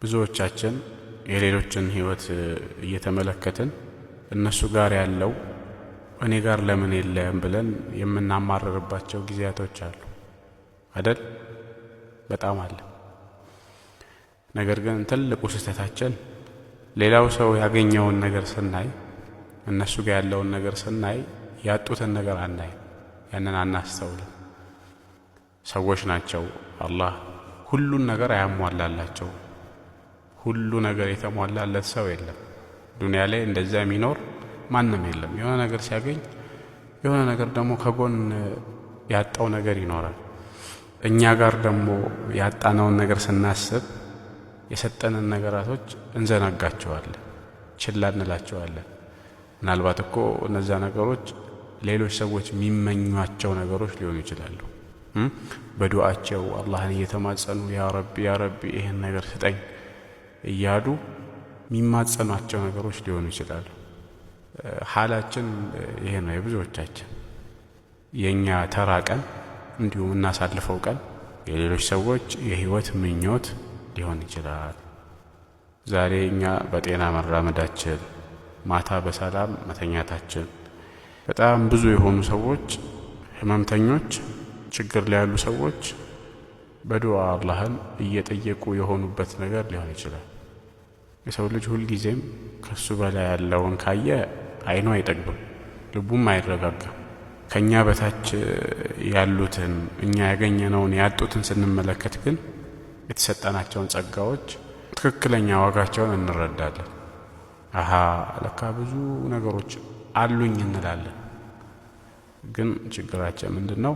ብዙዎቻችን የሌሎችን ህይወት እየተመለከትን እነሱ ጋር ያለው እኔ ጋር ለምን የለም ብለን የምናማርርባቸው ጊዜያቶች አሉ አይደል? በጣም አለ። ነገር ግን ትልቁ ስህተታችን ሌላው ሰው ያገኘውን ነገር ስናይ፣ እነሱ ጋር ያለውን ነገር ስናይ ያጡትን ነገር አናይ፣ ያንን አናስተውልም። ሰዎች ናቸው። አላህ ሁሉን ነገር አያሟላላቸው። ሁሉ ነገር የተሟላለት ሰው የለም። ዱንያ ላይ እንደዛ የሚኖር ማንም የለም። የሆነ ነገር ሲያገኝ የሆነ ነገር ደግሞ ከጎን ያጣው ነገር ይኖራል። እኛ ጋር ደግሞ ያጣነውን ነገር ስናስብ የሰጠንን ነገራቶች እንዘናጋቸዋለን፣ ችላ እንላቸዋለን። ምናልባት እኮ እነዛ ነገሮች ሌሎች ሰዎች የሚመኟቸው ነገሮች ሊሆኑ ይችላሉ። በዱዓቸው አላህን እየተማጸኑ ያ ረቢ ያ ረቢ ይሄን ነገር ስጠኝ እያሉ የሚማጸኗቸው ነገሮች ሊሆኑ ይችላሉ። ሐላችን ይሄ ነው የብዙዎቻችን። የኛ ተራ ቀን እንዲሁም እናሳልፈው ቀን የሌሎች ሰዎች የህይወት ምኞት ሊሆን ይችላል። ዛሬ እኛ በጤና መራመዳችን፣ ማታ በሰላም መተኛታችን፣ በጣም ብዙ የሆኑ ሰዎች ህመምተኞች፣ ችግር ላይ ያሉ ሰዎች በዱዓ አላህን እየጠየቁ የሆኑበት ነገር ሊሆን ይችላል። የሰው ልጅ ሁልጊዜም ከሱ በላይ ያለውን ካየ አይኑ አይጠግብም፣ ልቡም አይረጋጋም። ከኛ በታች ያሉትን እኛ ያገኘነውን ያጡትን ስንመለከት ግን የተሰጠናቸውን ጸጋዎች ትክክለኛ ዋጋቸውን እንረዳለን። አሃ ለካ ብዙ ነገሮች አሉኝ እንላለን። ግን ችግራችን ምንድነው?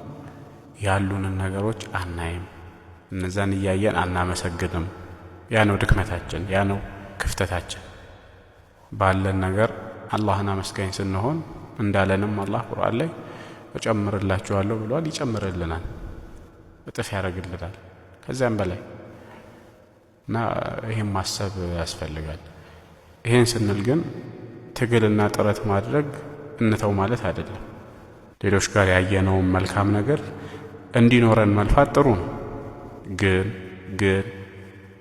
ያሉንን ነገሮች አናይም፣ እነዛን እያየን አናመሰግንም። ያ ነው ድክመታችን፣ ያ ነው ክፍተታችን። ባለን ነገር አላህን አመስጋኝ ስንሆን እንዳለንም አላህ ቁርአን ላይ እጨምርላችኋለሁ ብሏል። ይጨምርልናል፣ እጥፍ ያደርግልናል ከዚያም በላይ እና ይሄን ማሰብ ያስፈልጋል። ይሄን ስንል ግን ትግልና ጥረት ማድረግ እንተው ማለት አይደለም። ሌሎች ጋር ያየነውን መልካም ነገር እንዲኖረን መልፋት ጥሩ ነው። ግን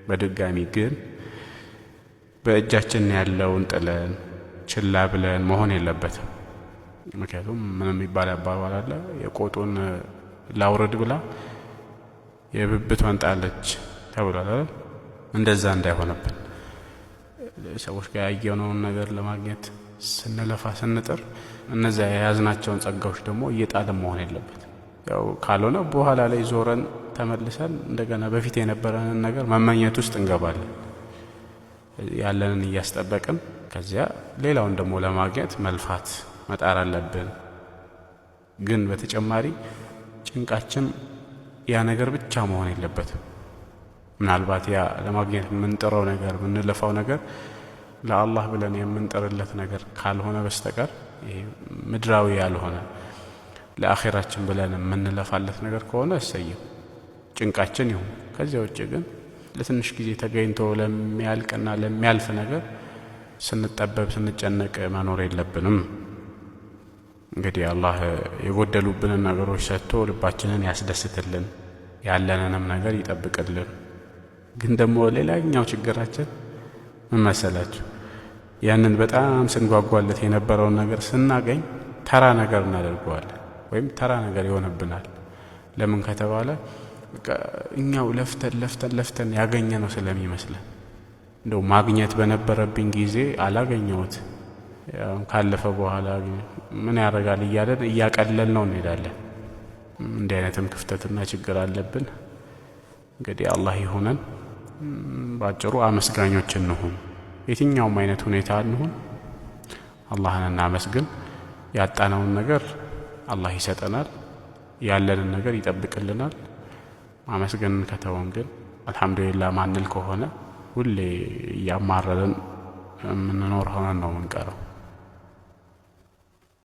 በድጋሚ ግን በእጃችን ያለውን ጥለን ችላ ብለን መሆን የለበትም። ምክንያቱም ምንም የሚባል አባባል አለ፣ የቆጡን ላውርድ ብላ የብብቷን ጣለች ተብሏል አይደል? እንደዛ እንዳይሆንብን ሰዎች ጋር ያየነውን ነገር ለማግኘት ስንለፋ ስንጥር እነዚያ የያዝናቸውን ጸጋዎች ደግሞ እየጣልን መሆን የለበትም። ያው ካልሆነ በኋላ ላይ ዞረን ተመልሰን እንደገና በፊት የነበረንን ነገር መመኘት ውስጥ እንገባለን። ያለንን እያስጠበቅን ከዚያ ሌላውን ደግሞ ለማግኘት መልፋት መጣር አለብን። ግን በተጨማሪ ጭንቃችን ያ ነገር ብቻ መሆን የለበትም። ምናልባት ያ ለማግኘት የምንጥረው ነገር የምንለፋው ነገር ለአላህ ብለን የምንጥርለት ነገር ካልሆነ በስተቀር ይሄ ምድራዊ ያልሆነ ለአኺራችን ብለን የምንለፋለት ነገር ከሆነ እሰየው፣ ጭንቃችን ይሁን። ከዚያ ውጭ ግን ለትንሽ ጊዜ ተገኝቶ ለሚያልቅና ለሚያልፍ ነገር ስንጠበብ ስንጨነቅ መኖር የለብንም። እንግዲህ አላህ የጎደሉብንን ነገሮች ሰጥቶ ልባችንን ያስደስትልን፣ ያለንንም ነገር ይጠብቅልን። ግን ደግሞ ሌላኛው ችግራችን ምን መሰላችሁ? ያንን በጣም ስንጓጓለት የነበረውን ነገር ስናገኝ ተራ ነገር እናደርገዋለን፣ ወይም ተራ ነገር ይሆንብናል። ለምን ከተባለ እኛው ለፍተን ያገኘ ነው ስለሚመስለን። እንደው ማግኘት በነበረብኝ ጊዜ አላገኘሁት፣ ካለፈ በኋላ ምን ያደርጋል እያለን እያቀለል ነው እንሄዳለን። እንዲህ አይነትም ክፍተትና ችግር አለብን። እንግዲህ አላህ ይሁነን። ባጭሩ አመስጋኞች እንሁን። የትኛውም አይነት ሁኔታ እንሁን፣ አላህን እናመስግን። ያጣነውን ነገር አላህ ይሰጠናል፣ ያለንን ነገር ይጠብቅልናል። ማመስገንን ከተውን ግን አልሐምዱሊላህ ማንል ከሆነ ሁሌ እያማረርን የምንኖር ሆነን ነው የምንቀረው።